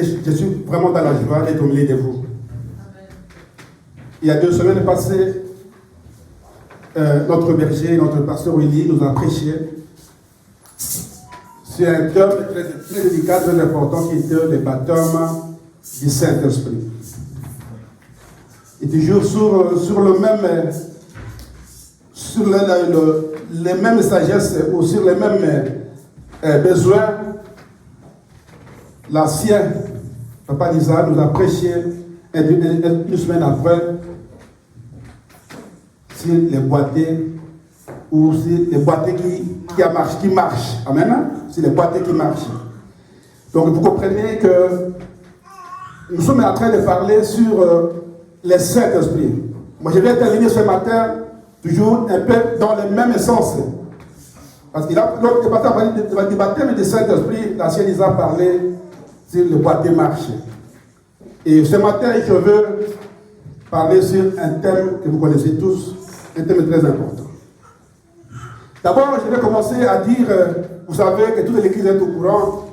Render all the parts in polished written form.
Je suis vraiment dans la joie d'être au milieu de vous. Il y a 2 semaines passées, notre berger, notre pasteur Willy nous a prêché sur un thème très délicat, très important, qui était le baptême du Saint-Esprit. Et toujours sur le même, sur les mêmes sagesses ou sur les mêmes besoins, l'ancien Papa Lisa nous a prêché une semaine après sur les boîtiers ou sur les boîtiers qui marchent. Amen. C'est les boîtiers qui marchent. Donc vous comprenez que nous sommes en train de parler sur les Saint-Esprit. Moi je vais terminer ce matin toujours un peu dans le même sens. Parce qu'il a le baptême du Saint-Esprit, l'ancien Lisa a parlé sur le boîtier marché. Et ce matin, je veux parler sur un thème que vous connaissez tous, un thème très important. D'abord, je vais commencer à dire, vous savez que toute l'Église est au courant,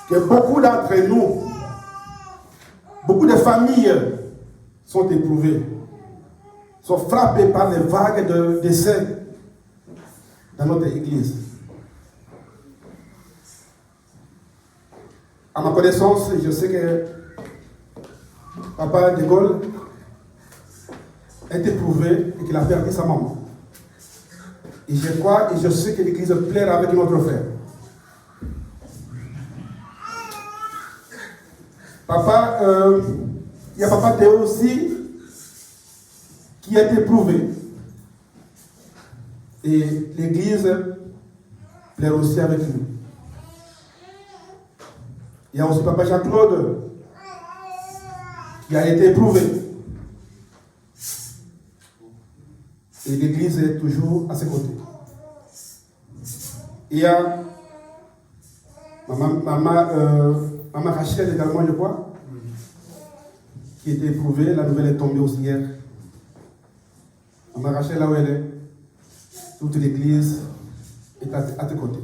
que beaucoup d'entre nous, beaucoup de familles sont éprouvées, sont frappées par les vagues de décès dans notre Église. À ma connaissance, je sais que Papa de Gaulle est éprouvé et qu'il a perdu sa maman. Et je crois et je sais que l'Église pleure avec notre frère. Papa, il y a Papa Théo aussi qui est éprouvé. Et l'Église pleure aussi avec lui. Il y a aussi Papa Jean-Claude qui a été éprouvé. Et l'Église est toujours à ses côtés. Il y a Maman Rachel également, je crois, qui a été éprouvée. La nouvelle est tombée aussi hier. Maman Rachel, là où elle est, toute l'Église est à tes côtés.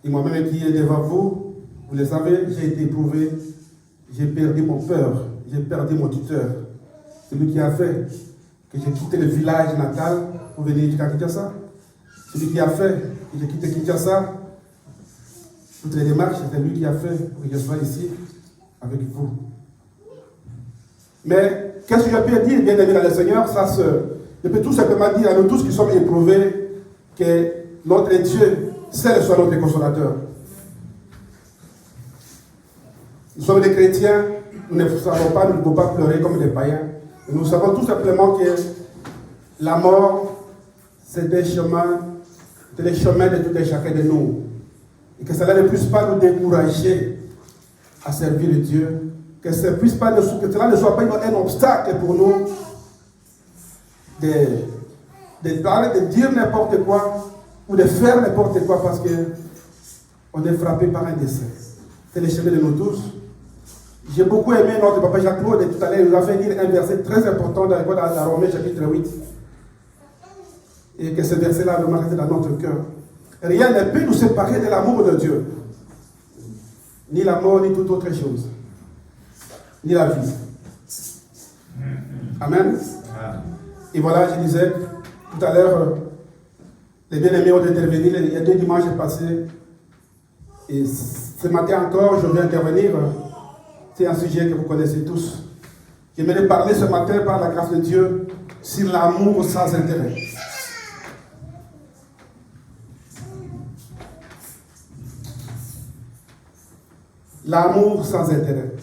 Et moi-même qui est devant vous, vous le savez, j'ai été éprouvé, j'ai perdu mon père, j'ai perdu mon tuteur. C'est lui qui a fait que j'ai quitté le village natal pour venir jusqu'à Kinshasa. C'est lui qui a fait que j'ai quitté Kinshasa. Toutes les démarches, c'est lui qui a fait pour que je sois ici avec vous. Mais qu'est-ce que je peux dire, bien aimé dans le Seigneur? Je peux tout simplement dire à nous tous qui sommes éprouvés que notre Dieu, seul soit notre consolateur. Nous sommes des chrétiens, nous ne savons pas, nous ne pouvons pas pleurer comme des païens. Nous savons tout simplement que la mort, c'est le chemin de tout et chacun de nous. Et que cela ne puisse pas nous décourager à servir Dieu. Que cela ne soit pas un obstacle pour nous de parler, de dire n'importe quoi ou de faire n'importe quoi parce qu'on est frappé par un décès. C'est le chemin de nous tous. J'ai beaucoup aimé notre Papa Jacques-Claude et tout à l'heure, il nous a fait dire un verset très important dans la Romains chapitre 8. Et que ce verset-là va marquer dans notre cœur. Rien ne peut nous séparer de l'amour de Dieu. Ni la mort, ni toute autre chose. Ni la vie. Amen. Et voilà, je disais tout à l'heure, les bien-aimés ont intervenu, il y a 2 dimanches passés. Et ce matin encore, je vais intervenir. C'est un sujet que vous connaissez tous. J'aimerais parler ce matin, par la grâce de Dieu, sur l'amour sans intérêt. L'amour sans intérêt.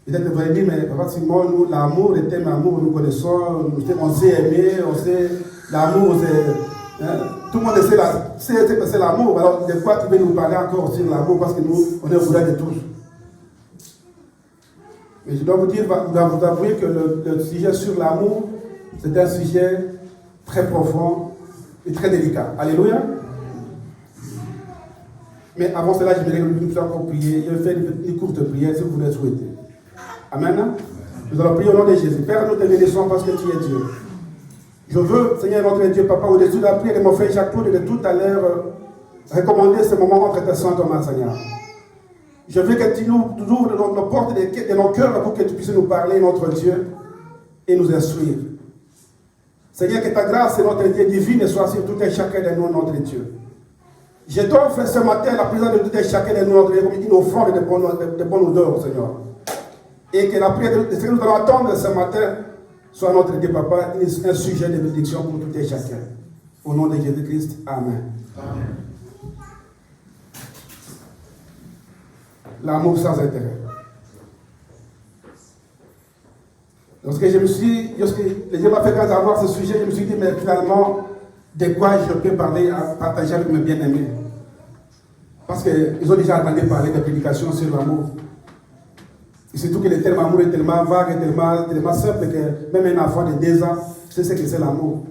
Peut-être que vous allez dire, mais Papa Simon, nous, l'amour, le thème amour, nous connaissons, on sait aimer, on sait, l'amour, c'est... tout le monde sait que c'est l'amour. Alors, de quoi tu veux nous parler encore sur l'amour, parce que nous, on est au bout de tous. Mais je dois vous dire, vous avouer que le sujet sur l'amour, c'est un sujet très profond et très délicat. Alléluia. Mais avant cela, je vais nous encore prier. Je vais faire une courte prière si vous le souhaitez. Amen. Nous allons prier au nom de Jésus. Père, nous te bénissons parce que tu es Dieu. Je veux, Seigneur notre Dieu, Papa, au-dessus de la prière de mon frère Jacques-Claude de tout à l'heure, recommander ce moment entre tes saintes mains, Seigneur. Je veux que tu nous ouvres nos portes de nos cœurs pour que tu puisses nous parler, notre Dieu, et nous instruire. Seigneur, que ta grâce et notre Dieu divine soit sur tout et chacun de nous, notre Dieu. Je t'offre ce matin la présence de tout et chacun de nous, notre Dieu, comme une offrande de bonne odeur, Seigneur. Et que la prière de ce que nous allons attendre ce matin soit notre Dieu, Papa, un sujet de bénédiction pour tout et chacun. Au nom de Jésus-Christ, Amen. Amen. L'amour sans intérêt. Lorsque les gens m'ont fait grâce à avoir ce sujet, je me suis dit, mais finalement, de quoi je peux parler, partager avec mes bien-aimés? Parce qu'ils ont déjà entendu parler de prédications sur l'amour. Et surtout que le terme amour est tellement vague, tellement simple que même un enfant de 2 ans sait ce que c'est l'amour.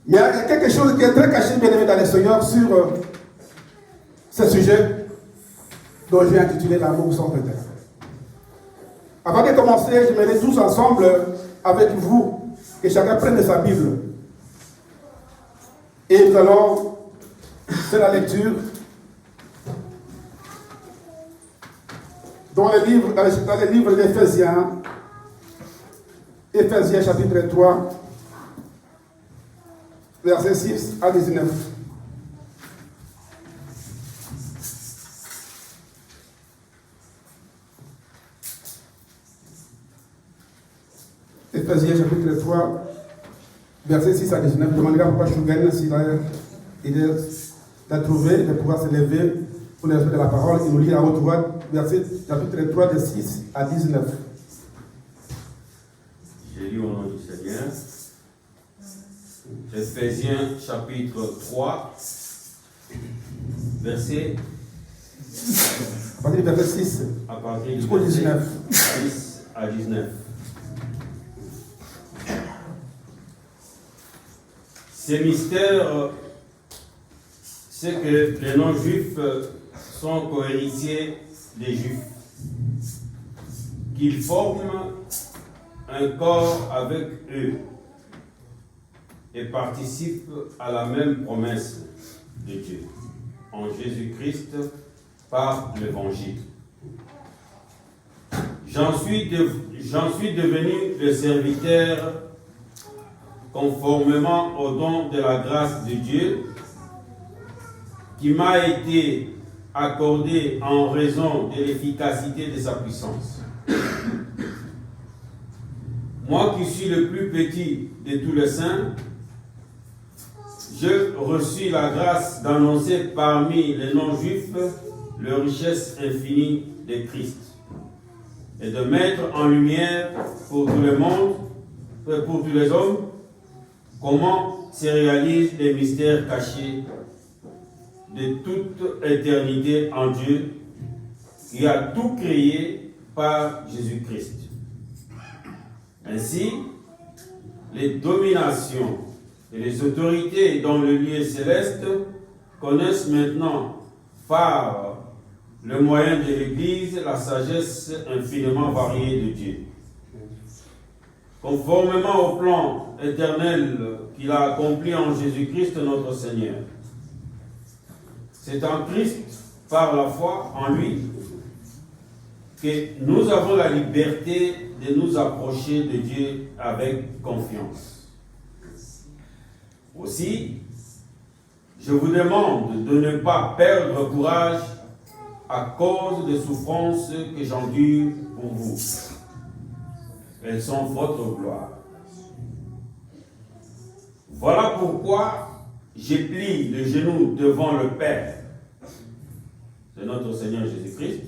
Mais il y a quelque chose qui est très caché, bien-aimé, dans le Seigneur sur ce sujet dont j'ai intitulé l'amour sans intérêt. Avant de commencer, je me mets tous ensemble avec vous, que chacun prenne sa Bible. Et nous allons faire la lecture dans le livre d'Éphésiens, Éphésiens chapitre 3, versets 6 à 19. Éphésiens chapitre 3, versets 6 à 19. Demandez à Papa Chougen s'il a trouvé de pouvoir se lever pour le respect de la parole et nous lire à haute voix, verset chapitre 3, de 6 à 19. Je lis au nom du Seigneur. Éphésiens chapitre 3, verset. À partir du verset 6 jusqu'au 19. 6 à 19. Ces mystères, c'est que les non-juifs sont cohéritiers des juifs, qu'ils forment un corps avec eux et participent à la même promesse de Dieu en Jésus-Christ par l'Évangile. J'en suis devenu le serviteur conformément au don de la grâce de Dieu qui m'a été accordé en raison de l'efficacité de sa puissance. Moi qui suis le plus petit de tous les saints, je reçus la grâce d'annoncer parmi les non-juifs la richesse infinie de Christ et de mettre en lumière pour tout le monde, pour tous les hommes, comment se réalisent les mystères cachés de toute éternité en Dieu, qui a tout créé par Jésus-Christ. Ainsi, les dominations et les autorités dans le lieu céleste connaissent maintenant par le moyen de l'Église la sagesse infiniment variée de Dieu. Conformément au plan éternel qu'il a accompli en Jésus-Christ notre Seigneur. C'est en Christ, par la foi en lui, que nous avons la liberté de nous approcher de Dieu avec confiance. Aussi, je vous demande de ne pas perdre courage à cause des souffrances que j'endure pour vous. Elles sont votre gloire. Voilà pourquoi j'ai plié le genou devant le Père de notre Seigneur Jésus-Christ,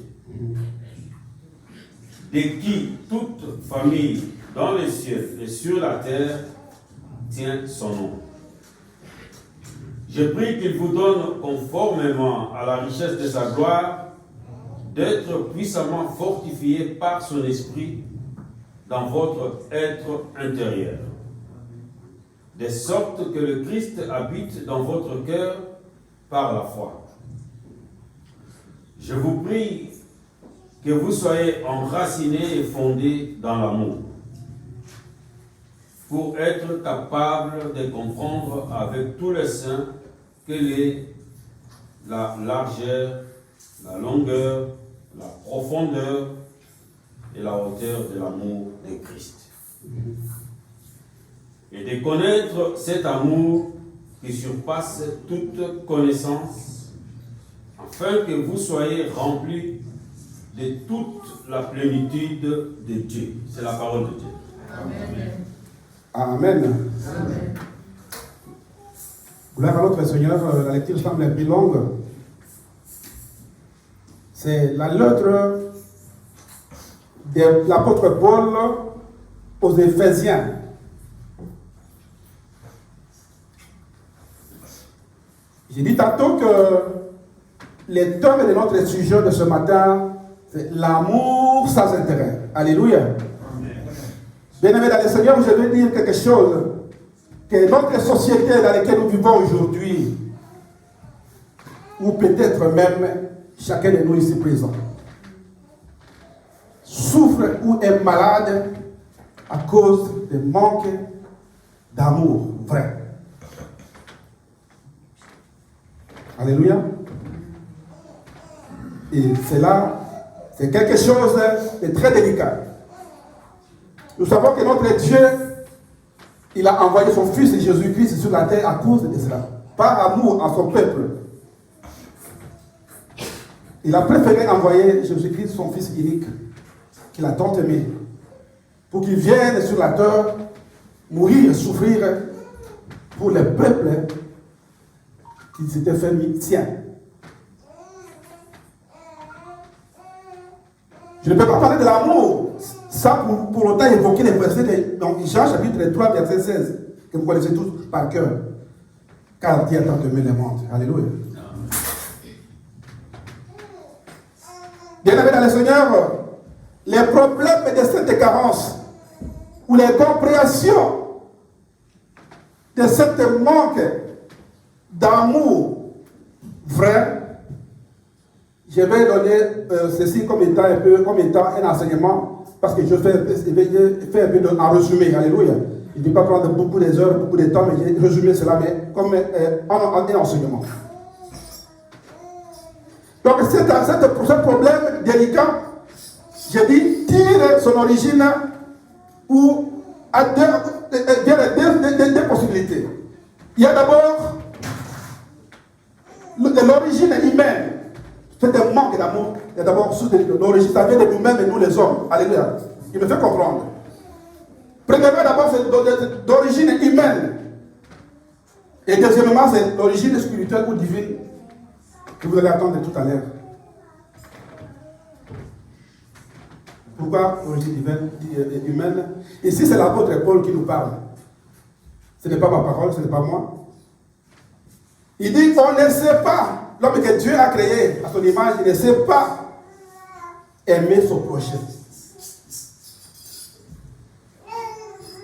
de qui toute famille dans les cieux et sur la terre tient son nom. Je prie qu'il vous donne, conformément à la richesse de sa gloire, d'être puissamment fortifié par son esprit dans votre être intérieur, de sorte que le Christ habite dans votre cœur par la foi. Je vous prie que vous soyez enracinés et fondés dans l'amour, pour être capable de comprendre avec tous les saints quelle est la largeur, la longueur, la profondeur et la hauteur de l'amour de Christ. Et de connaître cet amour qui surpasse toute connaissance, afin que vous soyez remplis de toute la plénitude de Dieu. C'est la parole de Dieu. Amen. Amen. Amen. Gloire à notre Seigneur, la lecture semble un peu longue. C'est la lettre de l'apôtre Paul aux Éphésiens. J'ai dit tantôt que le thème de notre sujet de ce matin, c'est l'amour sans intérêt. Alléluia. Bien-aimés dans le Seigneur, je veux dire quelque chose. Que notre société dans laquelle nous vivons aujourd'hui, ou peut-être même chacun de nous ici présents, souffre ou est malade à cause du manque d'amour vrai. Alléluia. Et cela, c'est quelque chose de très délicat. Nous savons que notre Dieu, il a envoyé son Fils Jésus-Christ sur la terre à cause de cela. Par amour à son peuple. Il a préféré envoyer Jésus-Christ, son Fils unique, qu'il a tant aimé, pour qu'il vienne sur la terre, mourir et souffrir pour le peuple qui s'était fait sien. Je ne peux pas parler de l'amour sans pour autant évoquer les versets de Jean chapitre 3, verset 16, que vous connaissez tous par cœur. Car Dieu a tant aimé le monde. Alléluia. Bien-aimés dans le Seigneur, les problèmes de cette carence ou les compréhensions de cette manque d'amour vrai, je vais donner ceci comme étant un enseignement, parce que je fais un peu en résumé. Alléluia. Je ne vais pas prendre beaucoup d'heures, beaucoup de temps, mais j'ai résumé cela mais comme un enseignement. Donc, ce problème délicat, je dis, tire son origine ou à deux possibilités. Il y a d'abord l'origine humaine. C'est un manque d'amour. Il y a d'abord l'origine, ça vient de nous-mêmes et nous les hommes. Alléluia. Il me fait comprendre. Premièrement, d'abord, c'est d'origine humaine. Et deuxièmement, c'est l'origine spirituelle ou divine que vous allez attendre tout à l'heure. Pourquoi l'origine humaine? Ici, c'est l'apôtre Paul qui nous parle. Ce n'est pas ma parole, ce n'est pas moi. Il dit qu'on ne sait pas. L'homme que Dieu a créé à son image, il ne sait pas aimer son prochain.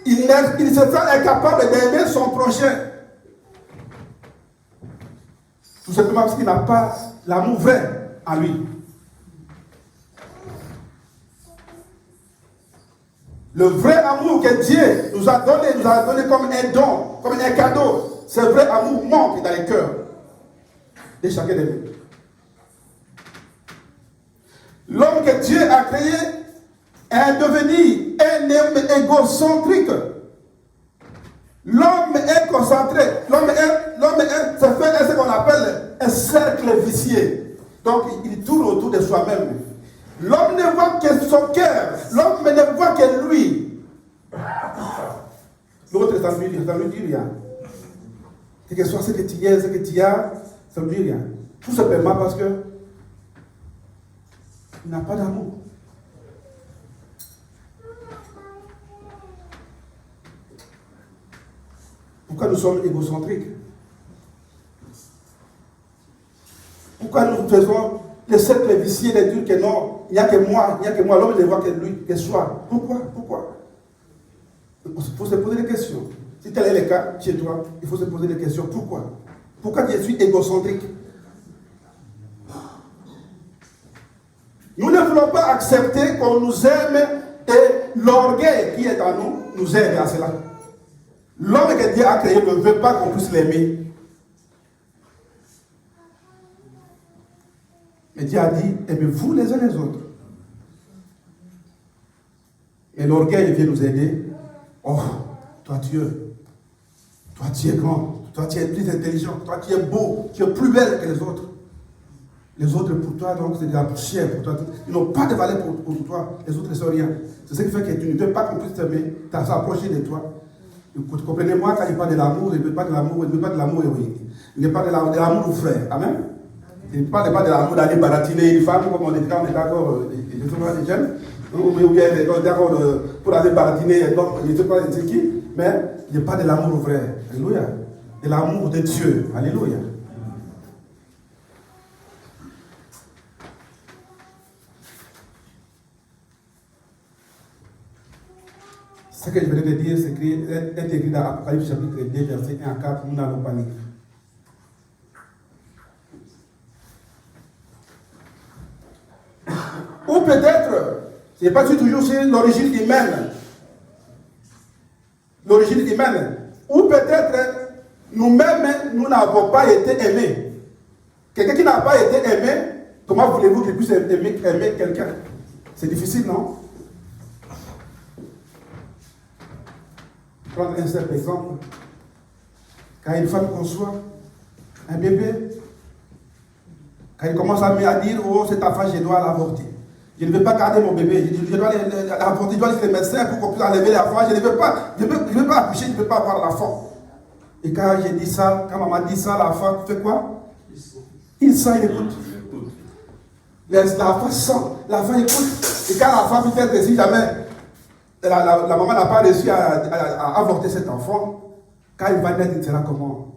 Il se sent incapable d'aimer son prochain. Tout simplement parce qu'il n'a pas l'amour vrai en lui. Le vrai amour que Dieu nous a donné comme un don, comme un cadeau. Ce vrai amour manque dans les cœurs de chacun de nous. L'homme que Dieu a créé est devenu un homme égocentrique. L'homme est concentré. L'homme est ce qu'on appelle un cercle vicieux. Donc il tourne autour de soi-même. L'homme ne voit que son cœur. L'homme ne voit que lui. L'autre, ça ne lui dit rien. Quel que soit ce que tu es, ce que tu as, ça ne lui dit rien. Tout simplement parce que il n'a pas d'amour. Pourquoi nous sommes égocentriques? Pourquoi nous faisons le cercle vicieux de dire que non, il n'y a que moi, l'homme ne voit que lui, que soi. Pourquoi? Il faut se poser des questions. Si tel est le cas chez toi, il faut se poser des questions. Pourquoi je suis égocentrique? Nous ne voulons pas accepter qu'on nous aime et l'orgueil qui est en nous aide à cela. L'homme que Dieu a créé ne veut pas qu'on puisse l'aimer. Mais Dieu a dit, aimez-vous les uns les autres. Et l'orgueil vient nous aider. Oh, toi Dieu, toi tu es grand, toi tu es plus intelligent, toi tu es beau, tu es plus belle que les autres. Les autres pour toi, donc c'est de la poussière pour toi. Ils n'ont pas de valeur pour toi, les autres ne sont rien. C'est ce qui fait que tu ne veux pas qu'on puisse t'aimer, t'approcher de toi. Comprenez-moi, quand il parle de l'amour, il ne parle pas de l'amour, il ne parle pas de l'amour héroïque. Il ne parle de l'amour au frère. Amen. Il ne parle pas de l'amour d'aller baratiner une femme, comme on est d'accord, les jeunes. Ou bien d'accord pour aller baratiner un homme, je ne sais pas c'est qui, mais il n'y a pas de l'amour vrai. Alléluia. De l'amour de Dieu. Alléluia. Ce que je venais de dire, c'est que intégré dans Apocalypse chapitre 2, verset 1 à 4, nous n'allons pas lire. Ou peut-être, je n'ai pas dit toujours sur l'origine humaine. L'origine humaine. Ou peut-être, nous-mêmes, nous n'avons pas été aimés. Quelqu'un qui n'a pas été aimé, comment voulez-vous qu'il puisse aimer quelqu'un? C'est difficile, non? Prendre un simple exemple. Quand une femme conçoit un bébé, quand il commence à dire, oh, cette affaire, je dois l'avorter. Je ne veux pas garder mon bébé, je dois l'avorter, je dois aller chez le médecin pour qu'on puisse enlever l'enfant. Je ne veux pas accoucher, je ne veux pas avoir l'enfant. Et quand j'ai dit ça, quand maman dit ça, l'enfant fait quoi? Il sent, il écoute. L'enfant sent, l'enfant écoute. Et quand l'enfant peut-être que si jamais la maman n'a pas réussi à avorter cet enfant, quand il va naître, il sera comment?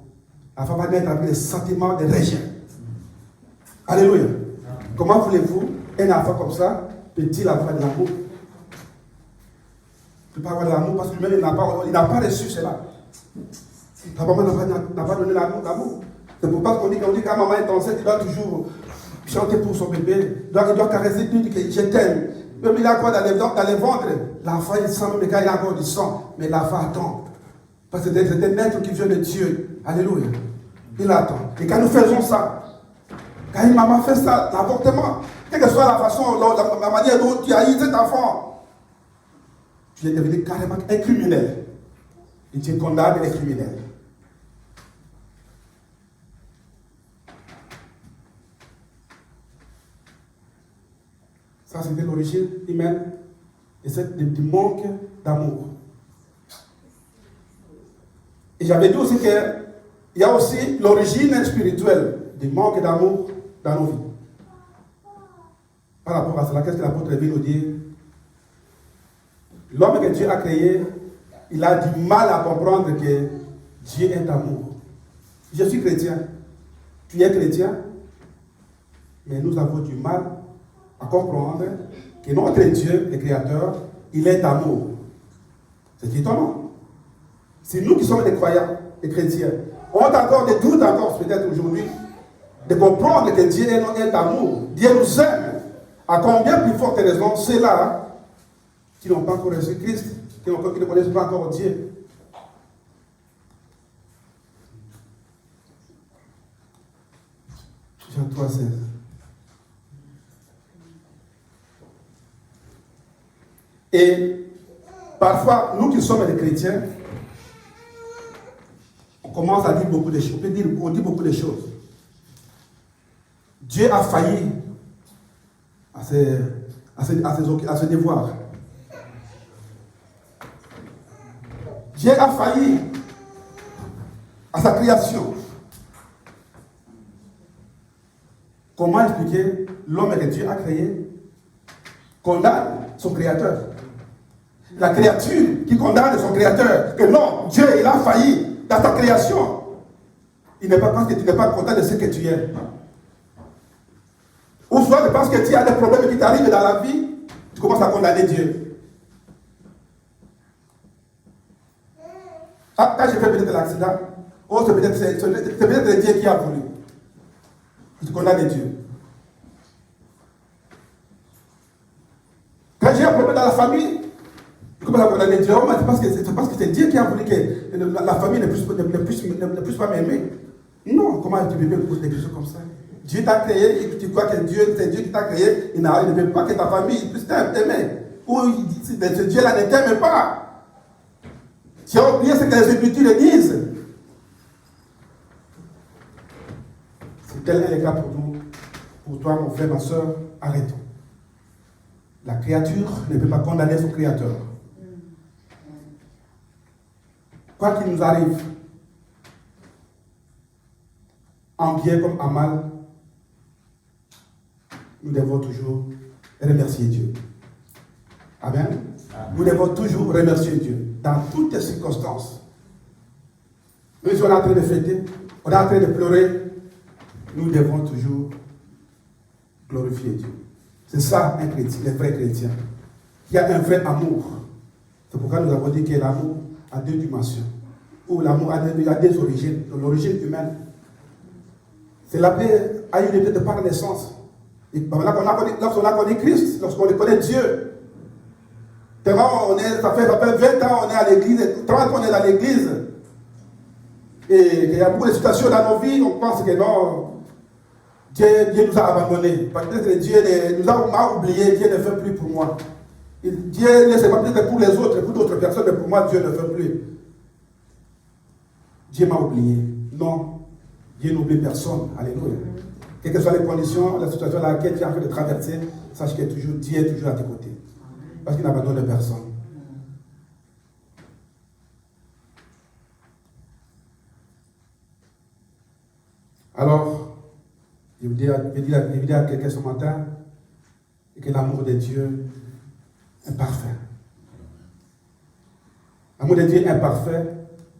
L'enfant va naître avec des sentiments de rejet. Alléluia. Comment voulez-vous un enfant comme ça peut-il avoir de l'amour? Il ne peut pas avoir de l'amour parce que lui-même il n'a pas reçu cela. La maman n'a pas donné l'amour. C'est pour ça qu'on dit quand la maman est enceinte, il doit toujours chanter pour son bébé. Il doit caresser tout, dire je t'aime. Même il a quoi dans les ventres. L'enfant il sent, même quand il a encore du sang, mais l'enfant attend. Parce que c'est un être qui vient de Dieu. Alléluia. Il attend. Et quand nous faisons ça, quand une maman fait ça, l'avortement, quelle que soit la façon, la manière dont tu as eu cet enfant, tu es devenu carrément un criminel. Et tu es condamné les criminels. Ça, c'était l'origine humaine et c'est du manque d'amour. Et j'avais dit aussi qu'il y a aussi l'origine spirituelle du manque d'amour dans nos vies. Par rapport à cela, qu'est-ce que l'apôtre vient nous dire? L'homme que Dieu a créé, il a du mal à comprendre que Dieu est amour. Je suis chrétien. Tu es chrétien. Mais nous avons du mal à comprendre que notre Dieu, le Créateur, il est amour. C'est étonnant. C'est nous qui sommes des croyants, des chrétiens. On a encore des doutes encore peut-être aujourd'hui de comprendre que Dieu est amour. Dieu nous aime. À combien plus forte raison ceux-là qui n'ont pas encore reçu Christ, qui ne connaissent pas encore Dieu. Jean 3,16. Et parfois, nous qui sommes des chrétiens, on commence à dire beaucoup de choses. On dit beaucoup de choses. Dieu a failli à ses devoirs. Dieu a failli à sa création. Comment expliquer l'homme que Dieu a créé condamne son créateur? La créature qui condamne son créateur, que non, Dieu il a failli dans ta création. Il n'est pas parce que tu n'es pas content de ce que tu es. Ou soit parce que tu as des problèmes qui t'arrivent dans la vie, tu commences à condamner Dieu. Ah, quand j'ai fait peut-être l'accident, oh, c'est peut-être Dieu qui a voulu. Tu condamnes Dieu. Quand j'ai un problème dans la famille, tu commences à condamner Dieu. Oh, c'est parce que c'est Dieu qui a voulu que la famille ne puisse pas m'aimer. Non, comment tu peux me poser des questions comme ça? Dieu t'a créé et que tu crois que c'est Dieu qui t'a créé, il ne veut pas que ta famille puisse t'aimer. Ou ce Dieu-là ne t'aime pas. Tu as oublié ce que les Écritures disent. Si tel est le cas pour nous, pour toi, mon frère, ma soeur, arrêtons. La créature ne peut pas condamner son créateur. Quoi qu'il nous arrive, en bien comme en mal, nous devons toujours remercier Dieu. Amen. Amen. Nous devons toujours remercier Dieu dans toutes les circonstances. Nous sommes en train de fêter, on est en train de pleurer, nous devons toujours glorifier Dieu. C'est ça un chrétien, les vrais chrétiens, qui a un vrai amour. C'est pourquoi nous avons dit que l'amour a deux dimensions, ou l'amour a des origines, l'origine humaine. C'est l'appelé à une unité de par naissance. Et lorsqu'on a connu Christ, lorsqu'on connaît Dieu, ça fait 20 ans on est à l'église, 30 ans on est à l'église, et il y a beaucoup de situations dans nos vies, on pense que non, Dieu nous a abandonnés. Peut-être que Dieu nous a oubliés, Dieu ne fait plus pour moi. Dieu ne fait pas peut-être pour les autres, pour d'autres personnes, mais pour moi, Dieu ne fait plus. Dieu m'a oublié. Non, Dieu n'oublie personne. Alléluia. Quelles que soient les conditions, la situation dans laquelle tu es en train de traverser, sache que Dieu est toujours à tes côtés. Parce qu'il n'abandonne personne. Alors, je vais dire à quelqu'un ce matin que l'amour de Dieu est parfait. L'amour de Dieu est parfait,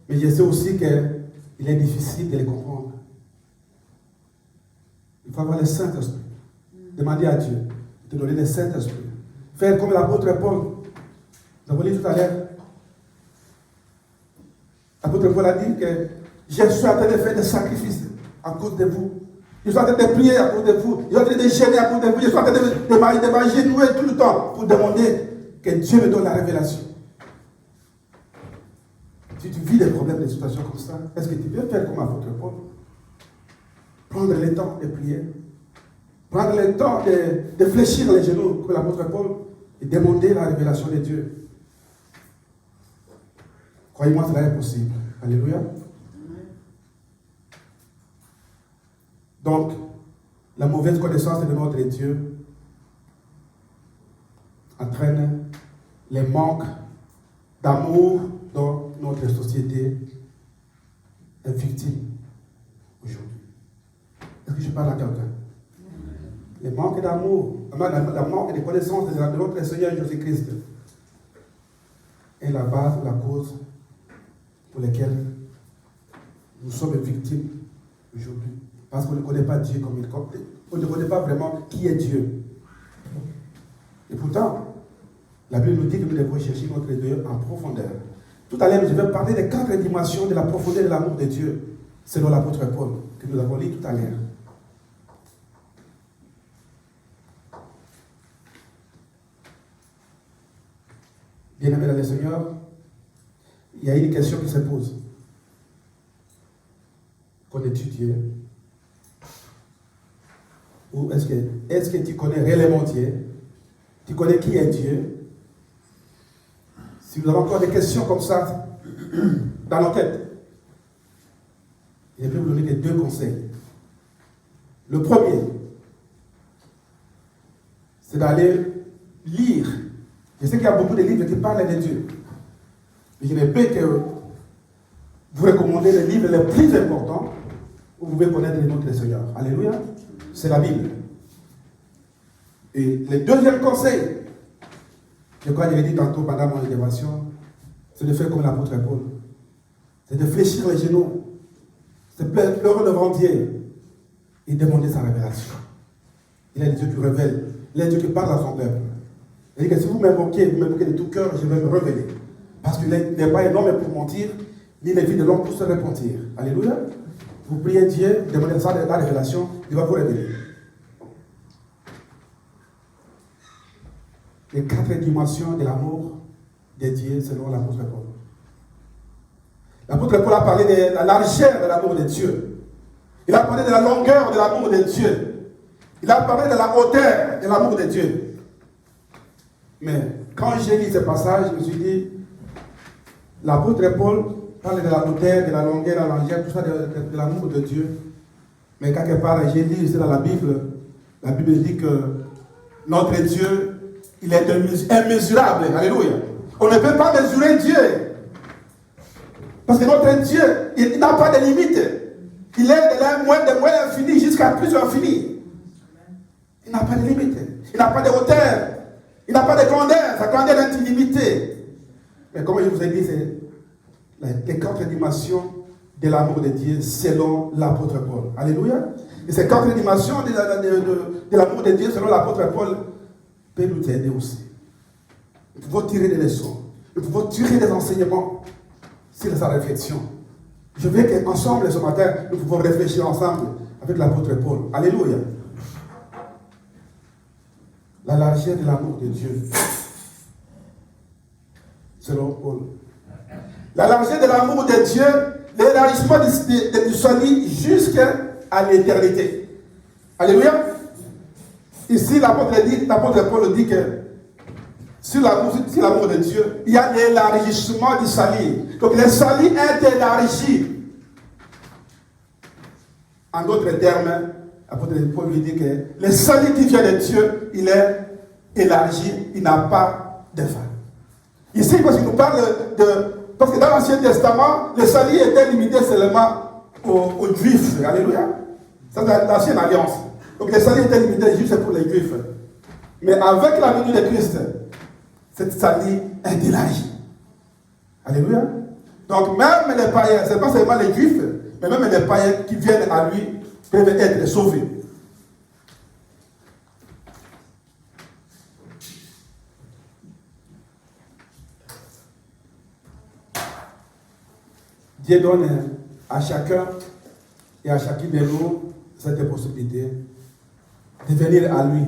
mais je sais aussi qu'il est difficile de le comprendre. Il faut avoir le Saint-Esprit. Demander à Dieu de te donner le Saint-Esprit. Faire comme l'apôtre Paul. Nous avons dit tout à l'heure. L'apôtre Paul a dit que je suis en train de faire des sacrifices à cause de vous. Je suis en train de prier à cause de vous. Je suis en train de gêner à cause de vous. Je suis en train de m'agenouiller tout le temps pour demander que Dieu me donne la révélation. Si tu vis des problèmes, des situations comme ça, est-ce que tu peux faire comme l'apôtre Paul? Prendre le temps de prier. Prendre le temps de fléchir les genoux comme l'apôtre Paul et demander la révélation de Dieu. Croyez-moi, cela est possible. Alléluia. Donc, la mauvaise connaissance de notre Dieu entraîne les manques d'amour dont notre société est victime aujourd'hui. Est-ce que je parle à quelqu'un? Le manque d'amour, le manque de connaissance de notre Seigneur Jésus-Christ est la base, la cause pour laquelle nous sommes victimes aujourd'hui. Parce qu'on ne connaît pas Dieu comme il est. On ne connaît pas vraiment qui est Dieu. Et pourtant, la Bible nous dit que nous devons chercher notre Dieu en profondeur. Tout à l'heure, je vais parler des 4 dimensions de la profondeur de l'amour de Dieu, selon l'apôtre Paul, que nous avons lu tout à l'heure. Bien-aimés dans le Seigneur, il y a une question qui se pose. Connais-tu Dieu? Ou est-ce que tu connais réellement Dieu? Tu connais qui est Dieu? Si nous avons encore des questions comme ça dans nos têtes, je vais vous donner 2 conseils. Le premier, c'est d'aller lire. Je sais qu'il y a beaucoup de livres qui parlent de Dieu. Mais je ne peux que vous recommander les livres les plus importants où vous pouvez connaître le nom de Seigneur. Alléluia. C'est la Bible. Et le deuxième conseil, je crois que je l'ai dit tantôt pendant mon intervention, c'est de faire comme l'apôtre Paul. C'est de fléchir les genoux. C'est de pleurer devant Dieu et demander sa révélation. Il est le Dieu qui révèle. Il est le Dieu qui parle à son peuple. Il dit que si vous m'invoquez de tout cœur, je vais me révéler. Parce qu'il n'est pas un homme pour mentir, ni les vies de l'homme pour se repentir. Alléluia. Vous priez Dieu, demandez ça la révélation, il va vous révéler. Les 4 dimensions de l'amour de Dieu selon l'apôtre Paul. L'apôtre Paul a parlé de la largeur de l'amour de Dieu. Il a parlé de la longueur de l'amour de Dieu. Il a parlé de la hauteur de l'amour de Dieu. Mais quand j'ai lu ce passage, je me suis dit, l'apôtre Paul parle de la hauteur, de la longueur, de la largeur, tout ça de l'amour de Dieu. Mais quelque part, j'ai lu ici dans la Bible dit que notre Dieu, il est immesurable. Alléluia. On ne peut pas mesurer Dieu. Parce que notre Dieu, il n'a pas de limite. Il est de moins infini jusqu'à plus infini. Il n'a pas de limite. Il n'a pas de hauteur. Il n'a pas de grandeur. Sa grandeur est illimitée. Mais comme je vous ai dit, c'est les 4 dimensions de l'amour de Dieu selon l'apôtre Paul. Alléluia. Et ces 4 dimensions de l'amour de Dieu selon l'apôtre Paul peuvent nous aider aussi. Nous pouvons tirer des leçons. Nous pouvons tirer des enseignements sur sa réflexion. Je veux qu'ensemble ce matin, nous pouvons réfléchir ensemble avec l'apôtre Paul. Alléluia. La largeur de l'amour de Dieu selon Paul. La largeur de l'amour de Dieu, l'élargissement du salut jusqu'à l'éternité. Alléluia. Ici, l'apôtre Paul dit que sur l'amour de Dieu, il y a l'élargissement du salut. Donc le salut est élargi. En d'autres termes, l'apôtre Paul lui dit que le salut qui vient de Dieu, il est élargi, il n'a pas de fin. Ici, parce qu'il nous parle parce que dans l'Ancien Testament, le salut était limité seulement aux Juifs. Alléluia. Ça, c'est l'Ancienne Alliance. Donc le salut était limité juste pour les Juifs. Mais avec la venue de Christ, cette salut est élargie. Alléluia. Donc même les païens, ce n'est pas seulement les Juifs, mais même les païens qui viennent à lui peuvent être sauvés. Dieu donne à chacun et à chacune de nous cette possibilité de venir à lui.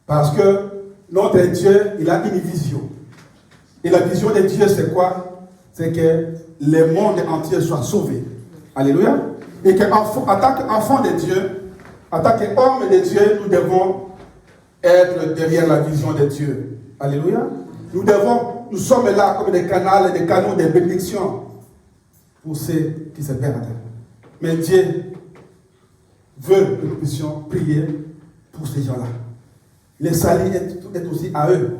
Parce que notre Dieu, il a une vision. Et la vision de Dieu, c'est quoi? C'est que le monde entier soit sauvé. Alléluia. Et qu'en tant qu'enfant de Dieu, en tant qu'homme de Dieu, nous devons être derrière la vision de Dieu. Alléluia. Nous sommes là comme des canaux de bénédiction pour ceux qui se perdent. Mais Dieu veut que nous puissions prier pour ces gens-là. Le salut est aussi à eux.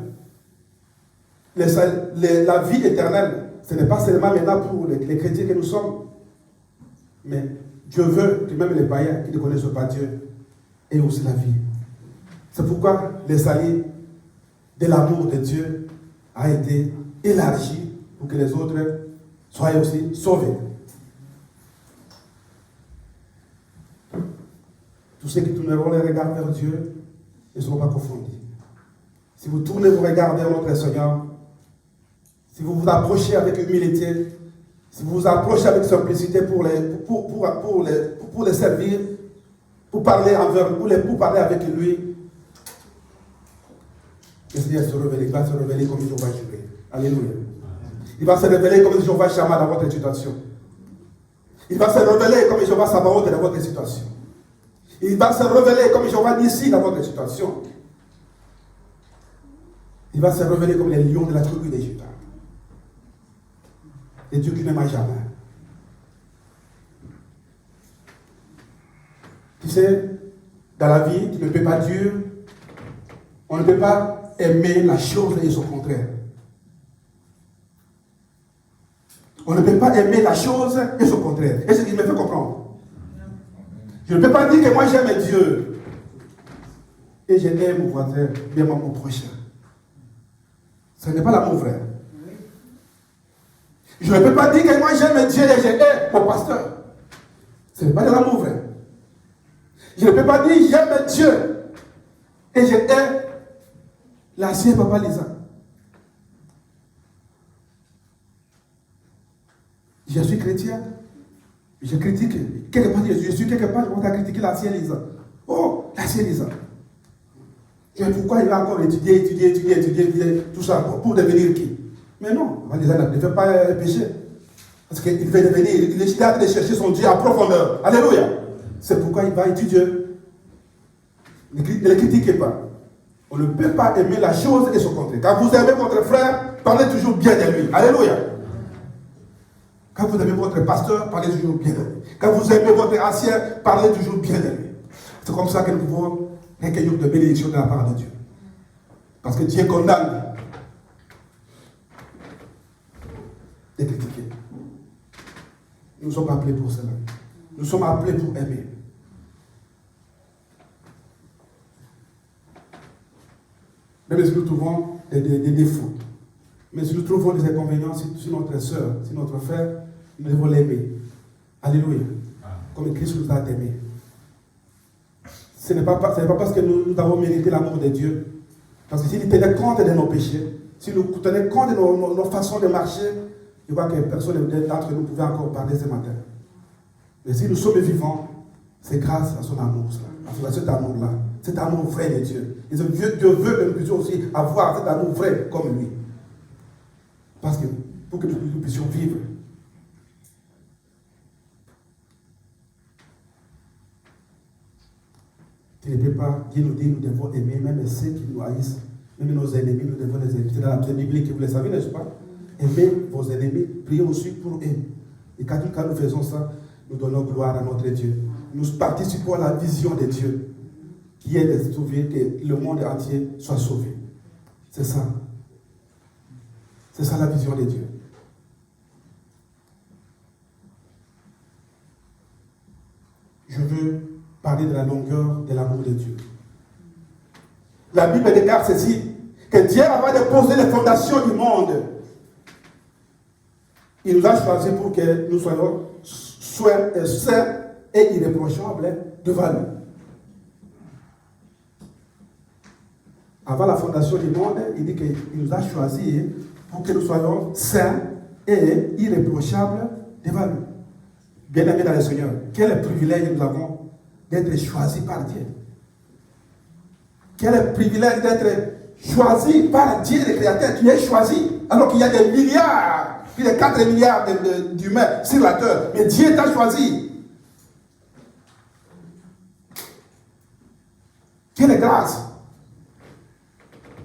La vie éternelle, ce n'est pas seulement maintenant pour les chrétiens que nous sommes, mais Dieu veut que même les païens qui ne connaissent pas Dieu aient aussi la vie. C'est pourquoi le salut de l'amour de Dieu a été élargi pour que les autres soient aussi sauvés. Tous ceux qui tourneront les regards vers Dieu ne seront pas confondus. Si vous tournez vos regards vers notre Seigneur, si vous vous approchez avec humilité, si vous vous approchez avec simplicité pour les servir, pour parler avec lui, le Seigneur va se révéler comme Jéhovah Jireh. Alléluia. Il va se révéler comme Jéhovah Shammah dans votre situation. Il va se révéler comme Jéhovah Sabaoth dans votre situation. Il va se révéler comme Jéhovah Nissi dans votre situation. Il va se révéler comme les lions de la tribu de Juda. Et Dieu qui n'aime jamais. Tu sais, dans la vie, tu ne peux pas dire, on ne peut pas aimer la chose et son contraire. On ne peut pas aimer la chose et son contraire. Et ce qui me fait comprendre. Je ne peux pas dire que moi j'aime Dieu et je aime mon voisin, bien mon prochain. Ce n'est pas l'amour vrai. Je ne peux pas dire que moi j'aime Dieu et je aime mon pasteur. Ce n'est pas de l'amour vrai. Je ne peux pas dire j'aime Dieu et je aime l'ancien papa Lisa. Je suis chrétien. Je critique. Quelque part, je suis quelque part, je vais critiquer l'ancien Lisa. Oh, l'ancien Lisa. Et pourquoi il va encore étudier, tout ça, pour devenir qui? Mais non, Lisa ne fait pas pécher. Parce qu'il veut devenir, il est en train de chercher son Dieu à profondeur. Alléluia. C'est pourquoi il va étudier. Ne le critiquez pas. On ne peut pas aimer la chose et son contraire. Quand vous aimez votre frère, parlez toujours bien de lui. Alléluia. Quand vous aimez votre pasteur, parlez toujours bien de lui. Quand vous aimez votre ancien, parlez toujours bien de lui. C'est comme ça que nous pouvons recueillir de bénédictions de la part de Dieu. Parce que Dieu condamne de critiquer. Nous sommes appelés pour cela. Nous sommes appelés pour aimer. Même si nous trouvons des défauts, mais si nous trouvons des inconvénients sur notre soeur, sur notre frère, nous devons l'aimer. Alléluia. Comme Christ nous a aimés. Ce n'est pas parce que nous avons mérité l'amour de Dieu. Parce que s'il tenait compte de nos péchés, si nous tenait compte de nos façons de marcher, je vois que personne d'entre nous pouvait encore parler ce matin. Mais si nous sommes vivants, c'est grâce à son amour, à cet amour-là, cet amour vrai de Dieu. Et Dieu veut que nous puissions aussi avoir cet amour vrai comme lui. Parce que pour que nous puissions vivre. Tu ne peux pas, Dieu nous dit, nous devons aimer même ceux qui nous haïssent, même nos ennemis, nous devons les aimer. C'est dans la Bible que vous le savez, n'est-ce pas? Aimez vos ennemis, priez aussi pour eux. Et quand nous faisons ça, nous donnons gloire à notre Dieu. Nous participons à la vision de Dieu, qui est de sauver, que le monde entier soit sauvé. C'est ça. C'est ça la vision de Dieu. Je veux parler de la longueur de l'amour de Dieu. La Bible déclare ceci, que Dieu, avant de poser les fondations du monde, il nous a choisis pour que nous soyons saints et irréprochables devant lui. Avant la fondation du monde, il dit qu'il nous a choisis pour que nous soyons saints et irréprochables devant lui. Bien-aimés dans le Seigneur, quel privilège nous avons d'être choisis par Dieu. Quel privilège d'être choisi par Dieu, le Créateur. Tu es choisi alors qu'il y a des milliards, plus de 4 milliards d'humains sur la terre. Mais Dieu t'a choisi. Quelle grâce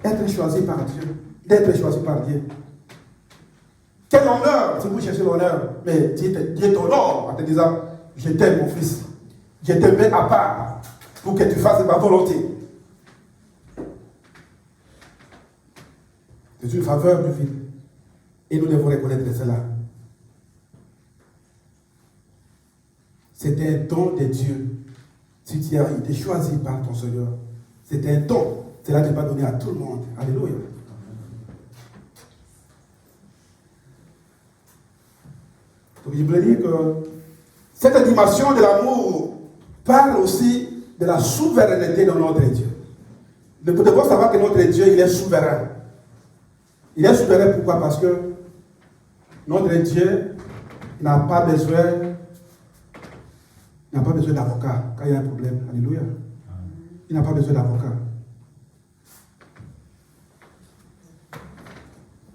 être choisi par Dieu, d'être choisi par Dieu. Quel honneur, si vous cherchez l'honneur, mais Dieu t'honore en te disant, je t'aime mon fils, je te mets à part pour que tu fasses ma volonté. C'est une faveur du Fils. Et nous devons reconnaître cela. C'était un don de Dieu. Si tu as été choisi par ton Seigneur, c'était un don. Cela n'est pas donné à tout le monde. Alléluia. Donc je voulais dire que cette dimension de l'amour parle aussi de la souveraineté de notre Dieu. Nous devons savoir que notre Dieu, il est souverain. Il est souverain pourquoi? Parce que notre Dieu n'a pas besoin d'avocat quand il y a un problème. Alléluia. Il n'a pas besoin d'avocat.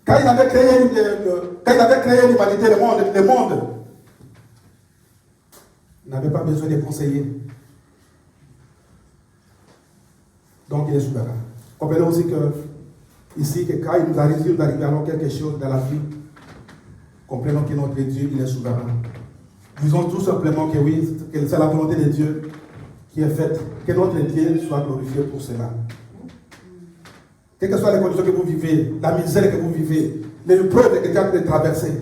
Quand il avait créé l'humanité, le monde, il n'avait pas besoin de conseillers. Donc il est souverain. Comprenez aussi que ici, que quand il nous arrive alors quelque chose dans la vie, comprenons que notre Dieu, il est souverain. Disons tout simplement que oui, que c'est la volonté de Dieu qui est faite, que notre Dieu soit glorifié pour cela. Quelles que soient les conditions que vous vivez, la misère que vous vivez, les épreuves que quelqu'un peut traverser,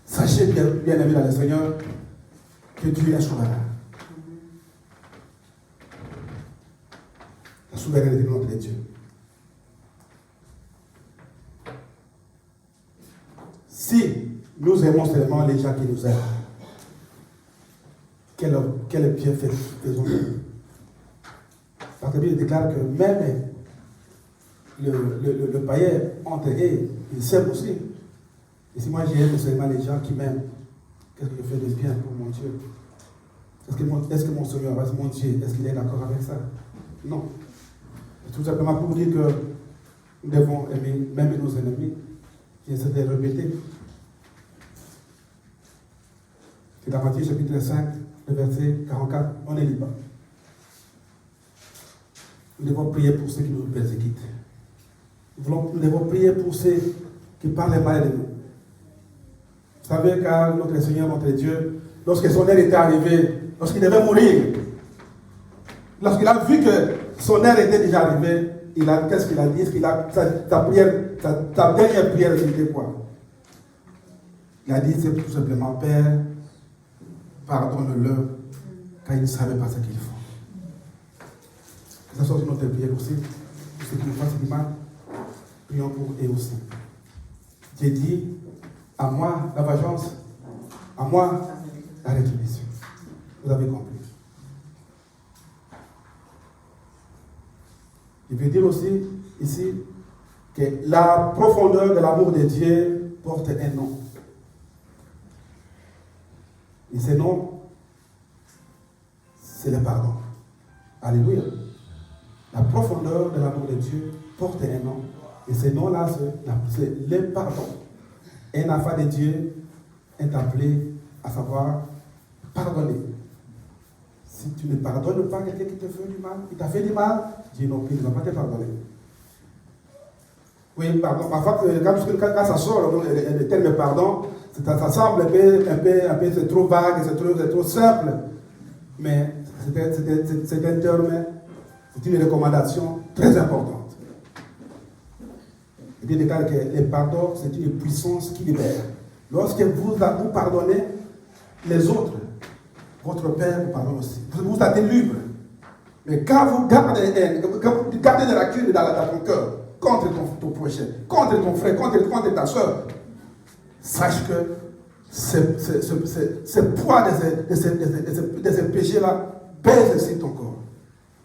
sachez bien aimé dans le Seigneur que Dieu est souverain. La souveraineté de notre Dieu. Si nous aimons seulement les gens qui nous aiment, quel bienfait faisons-nous? Parce que la Bible déclare que même le païen entre eux, il s'aime aussi. Et si moi j'aime seulement les gens qui m'aiment, qu'est-ce que je fais de bien pour mon Dieu? Est-ce que mon Seigneur, mon Dieu, est-ce qu'il est d'accord avec ça? Non. C'est tout simplement pour dire que nous devons aimer même nos ennemis. J'essaie de répéter. C'est dans Matthieu chapitre 5, le verset 44, on est libre. Nous devons prier pour ceux qui nous persécutent. Nous devons prier pour ceux qui parlent mal de nous. Vous savez, car notre Seigneur, notre Dieu, lorsque son heure était arrivée, lorsqu'il devait mourir, lorsqu'il a vu que son heure était déjà arrivée, qu'est-ce qu'il a dit? Sa dernière prière, c'était quoi? Il a dit, c'est tout simplement, Père, pardonne-leur, car ils ne savaient pas ce qu'ils font. Que ce soit notre prière aussi, pour ceux qui nous fassent du mal, prions pour eux aussi. Dieu dit, à moi la vengeance, à moi la rétribution. Vous avez compris. Il veut dire aussi ici que la profondeur de l'amour de Dieu porte un nom. Et ce nom, c'est le pardon. Alléluia. La profondeur de l'amour de Dieu porte un nom. Et ce nom-là, c'est le pardon. Un enfant de Dieu est appelé à savoir pardonner. Si tu ne pardonnes pas quelqu'un qui te fait du mal, il t'a fait du mal, Dieu non plus ne va pas te pardonner. Oui, pardon. Parfois, quand ça sort, le terme pardon, ça semble un peu c'est trop vague, c'est trop simple. Mais c'est un terme, c'est une recommandation très importante. Il dit que le pardon, c'est une puissance qui libère. Lorsque vous pardonnez les autres, votre Père vous pardonne aussi. Vous êtes libre. Mais quand vous gardez de la cure dans ton cœur, contre ton prochain, contre ton frère, contre ta soeur, sache que ce poids de ces péchés-là pèse sur ton corps.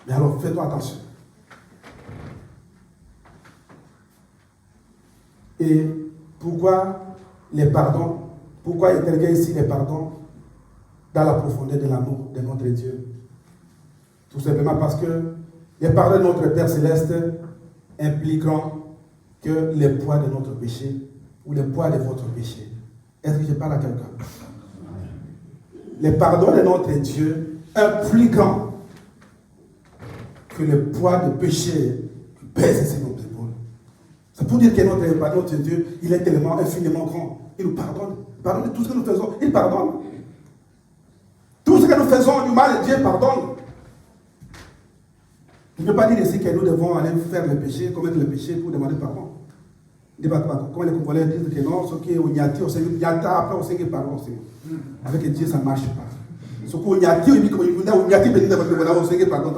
Mais alors, fais-toi attention. Et pourquoi les pardons? Pourquoi il y a ici les pardons dans la profondeur de l'amour de notre Dieu? Tout simplement parce que les pardons de notre Père Céleste impliqueront que le poids de notre péché ou le poids de votre péché. Est-ce que je parle à quelqu'un? Les pardons de notre Dieu impliqueront que le poids de péché pèse sur nos épaules. C'est pour dire que notre Dieu, il est tellement infiniment grand. Il nous pardonne. Il pardonne tout ce que nous faisons. Il pardonne. Tout ce que nous faisons du mal, Dieu pardonne. Il ne veut pas dire ici que nous devons aller faire le péché, commettre le péché pour demander pardon. Comme les Congolais disent que non, ce qui est au Nyati, après on sait que pardon. Avec Dieu, ça ne marche pas. Ce qui est au Nyati, on sait que pardon,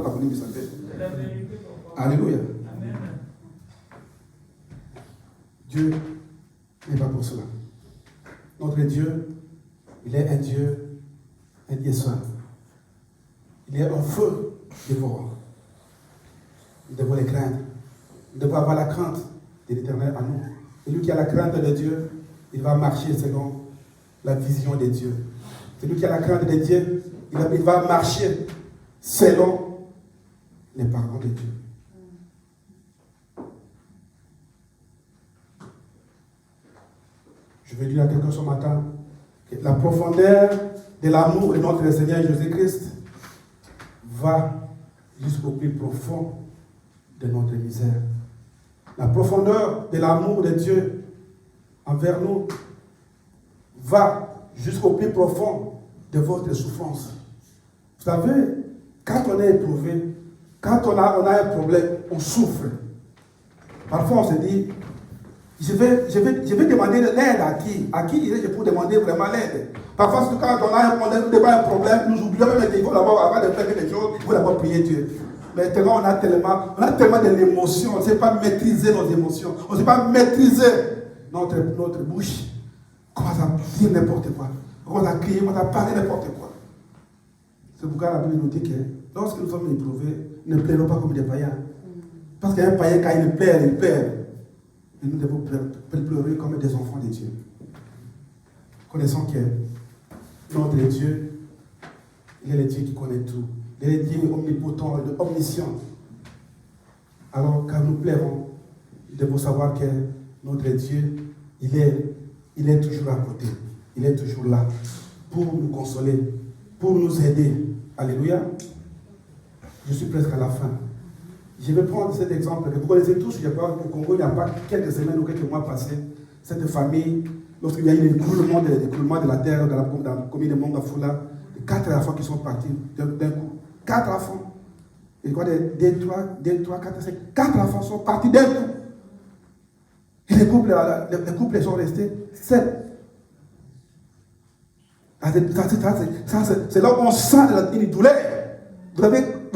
alléluia. Dieu n'est pas pour cela. Notre Dieu, il est un Dieu saint. Il est un feu dévorant. Nous devons les craindre. Nous devons avoir la crainte de l'Éternel à nous. Et lui qui a la crainte de Dieu, il va marcher selon la vision de Dieu. Celui qui a la crainte de Dieu, il va marcher selon les paroles de Dieu. Je veux dire à quelqu'un ce matin que la profondeur de l'amour de notre Seigneur Jésus-Christ va jusqu'au plus profond de notre misère. La profondeur de l'amour de Dieu envers nous va jusqu'au plus profond de votre souffrance. Vous savez, quand on est éprouvé, quand on a un problème, on souffre. Parfois on se dit, je vais demander de l'aide à qui? À qui je peux demander vraiment l'aide? Parfois, quand on a un problème, nous oublions même qu'il faut d'abord, avant de faire quelque chose, il faut d'abord prier Dieu. Mais tellement on a tellement de l'émotion, on ne sait pas maîtriser nos émotions, on ne sait pas maîtriser notre bouche. On commence à dire n'importe quoi, on commence à crier, on commence à parler n'importe quoi. C'est pourquoi la Bible nous dit que lorsque nous sommes éprouvés, ne pleurons pas comme des païens. Parce qu'un païen, quand il pleure, il pleure. Et nous devons pleurer comme des enfants de Dieu. Connaissons que notre Dieu, il est le Dieu qui connaît tout. Il est le Dieu omnipotent, omniscient. Alors, quand nous pleurons, nous devons savoir que notre Dieu, il est toujours à côté. Il est toujours là pour nous consoler, pour nous aider. Alléluia. Je suis presque à la fin. Je vais prendre cet exemple que vous connaissez tous. Je crois qu'au Congo, il n'y a pas quelques semaines ou quelques mois passés, cette famille, lorsqu'il y a eu l'écroulement de la terre dans la commune de Mongafula, 4 enfants qui sont partis d'un coup. 4 enfants. Et quoi, 2, 3, 4, 5. 4 enfants sont partis d'un coup. Et les couples sont restés 7. C'est là où on sent une douleur. Vous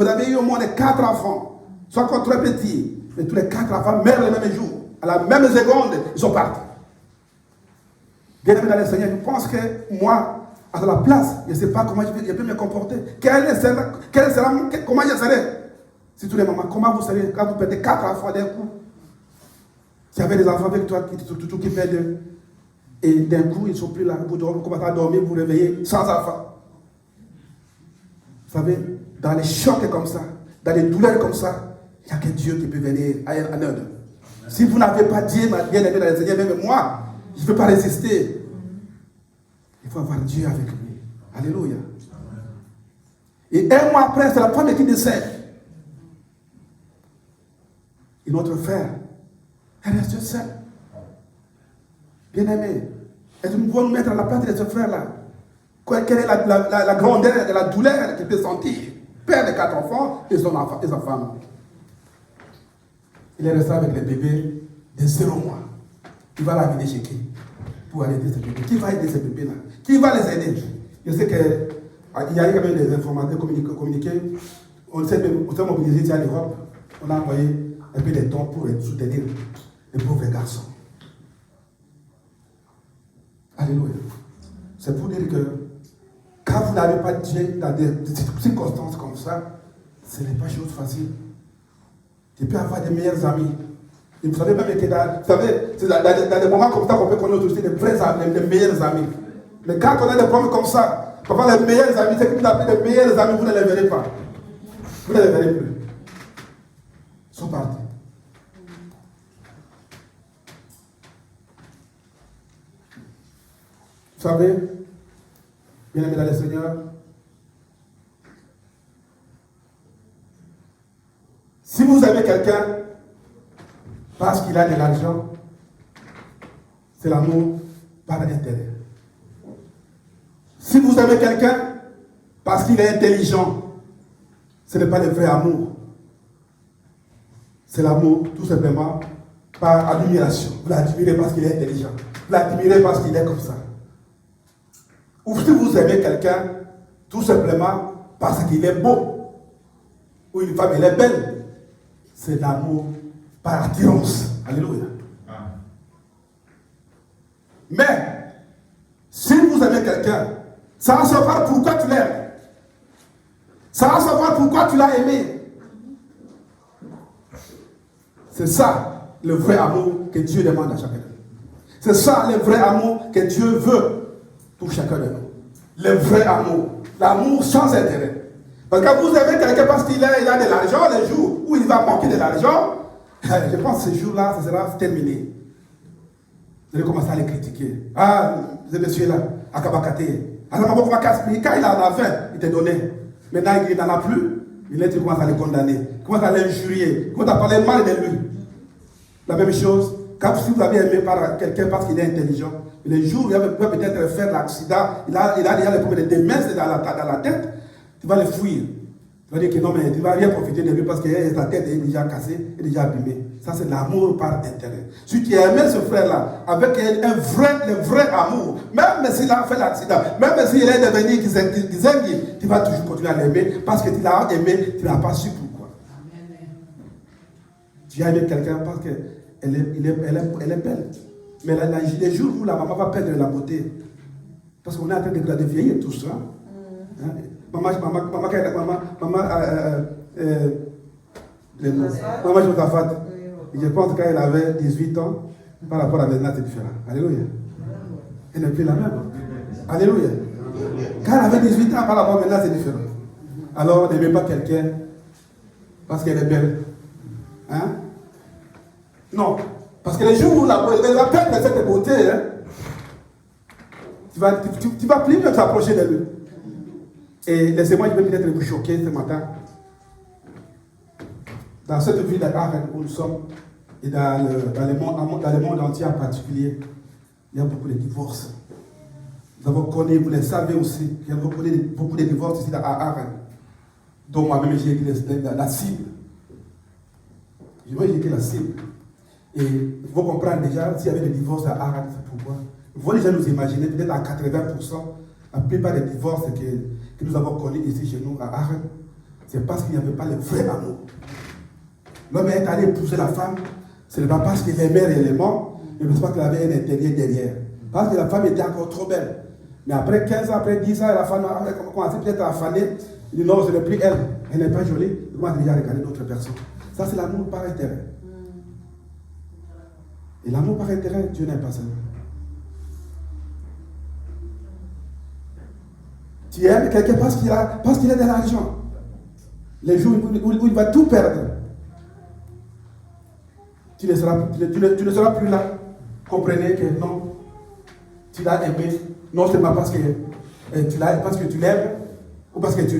avez eu au moins 4 enfants, soit encore très petits, mais tous les 4 enfants meurent le même jour. À la même seconde, ils sont partis. Bien aimé dans le Seigneur, je pense que moi, à la place, je ne sais pas comment je peux me comporter. Comment je serai? Si tous les mamans, comment vous serez quand vous perdez 4 enfants d'un coup? S'il y avait des enfants avec toi qui perdent, et d'un coup, ils ne sont plus là, vous commencez à dormir, vous vous réveillez sans enfants. Vous savez, dans les chocs comme ça, dans les douleurs comme ça, il n'y a que Dieu qui peut venir en aide. Si vous n'avez pas Dieu, bien aimé dans le Seigneur, même moi, je ne peux pas résister. Il faut avoir Dieu avec lui. Alléluia. Et un mois après, c'est la première qui décède. Et notre frère, elle reste seule. Bien aimé, est-ce que nous pouvons nous mettre à la place de ce frère-là? Quelle est la grandeur de la douleur qu'il peut sentir? Père de 4 enfants et sa femme. Il est resté avec les bébés de 0 mois. Il va l'amener chez qui? Pour aller aider ces bébés. Qui va aider ces bébés-là? Qui va les aider? Je sais qu'il y a eu quand même des informateurs communiqués. On s'est mobilisé ici à l'Europe. On a envoyé un peu de dons pour soutenir les pauvres garçons. Alléluia. C'est pour dire que quand vous n'avez pas Dieu dans des circonstances comme ça, ce n'est pas chose facile. Tu peux avoir des meilleurs amis. Et vous savez même que c'est dans des moments comme ça qu'on peut connaître aussi des vrais amis, des meilleurs amis. Mais quand on a des problèmes comme ça, parfois les meilleurs amis, c'est que vous appelez les meilleurs amis, vous ne les verrez pas. Vous ne les verrez plus. Ils sont partis. Vous savez, bien aimé dans le Seigneur, si vous aimez quelqu'un parce qu'il a de l'argent, c'est l'amour par intérêt. Si vous aimez quelqu'un parce qu'il est intelligent, ce n'est pas le vrai amour. C'est l'amour tout simplement par admiration. Vous l'admirez parce qu'il est intelligent. Vous l'admirez parce qu'il est comme ça. Ou si vous aimez quelqu'un tout simplement parce qu'il est beau, ou une femme elle est belle, c'est l'amour par attirance. Alléluia. Mais si vous aimez quelqu'un, ça va savoir pourquoi tu l'aimes. Ça va savoir pourquoi tu l'as aimé. C'est ça le vrai amour que Dieu demande à chacun de nous. C'est ça le vrai amour que Dieu veut pour chacun de nous. Le vrai amour. L'amour sans intérêt. Parce que vous aimez quelqu'un parce qu'il a de l'argent, les jours où il va manquer de l'argent, je pense que ce jour-là, ça sera terminé. Vous allez commencer à les critiquer. Ah, ce monsieur-là, à Kabakate. Alors, quand il en avait, il te donnait. Maintenant, il n'en a plus. Il commence à les condamner. Il commence à l'injurier. Il commence à parler mal de lui. La même chose, quand si vous avez aimé par quelqu'un parce qu'il est intelligent, le jour où il va peut-être faire l'accident, il a le problème de minces dans la tête, tu vas le fuir. Tu vas dire que non, mais tu ne vas rien profiter de lui parce que sa tête est déjà cassée, est déjà abîmée. Ça, c'est l'amour par intérêt. Si tu aimais ce frère-là avec le vrai amour, même s'il a fait l'accident, même s'il est devenu Kizengi, tu vas toujours continuer à l'aimer parce que tu l'as aimé, tu n'as pas su pourquoi. Tu as aimé quelqu'un parce qu'elle est belle. Mais les jours où la maman va perdre la beauté, parce qu'on est en train de vieillir tout ça. Hein? Maman Josaphat, je pense qu'elle avait 18 ans, par rapport à maintenant, c'est différent. Alléluia. Elle n'est plus la même. Alléluia. Quand elle avait 18 ans, par rapport à maintenant, c'est différent. Alors, n'aimez pas quelqu'un parce qu'elle est belle. Hein? Non. Parce que les jours où elle va perdre cette beauté, hein, Tu vas plus même t'approcher de lui. Et laissez-moi, je vais peut-être vous choquer ce matin. Dans cette ville d'Arène où nous sommes, et dans le monde entier en particulier, il y a beaucoup de divorces. Nous avons connu, vous le savez aussi, il y a beaucoup de divorces ici à Arène, dont moi-même j'ai été la cible. J'ai été la cible. Et il faut comprendre déjà, s'il y avait des divorces à Arène, c'est pourquoi. Vous pouvez déjà nous imaginer, peut-être à 80%, la plupart des divorces que nous avons connus ici chez nous à Arène, c'est parce qu'il n'y avait pas le vrai amour. L'homme est allé épouser la femme, ce n'est pas parce qu'il aimait réellement, mais parce qu'il avait un intérêt derrière. Parce que la femme était encore trop belle. Mais après 15 ans, après 10 ans, la femme a commencé peut-être à faner. Il dit non, ce n'est plus elle. Elle n'est pas jolie. Il commence déjà à regarder d'autres personnes. Ça, c'est l'amour par intérêt. Et l'amour par intérêt, Dieu n'aime pas ça. Tu aimes quelqu'un parce qu'il a de l'argent. Les jours où il va tout perdre, tu ne seras plus là. Comprenez que non, tu l'as aimé, non seulement parce que tu l'aimes, ou parce que tu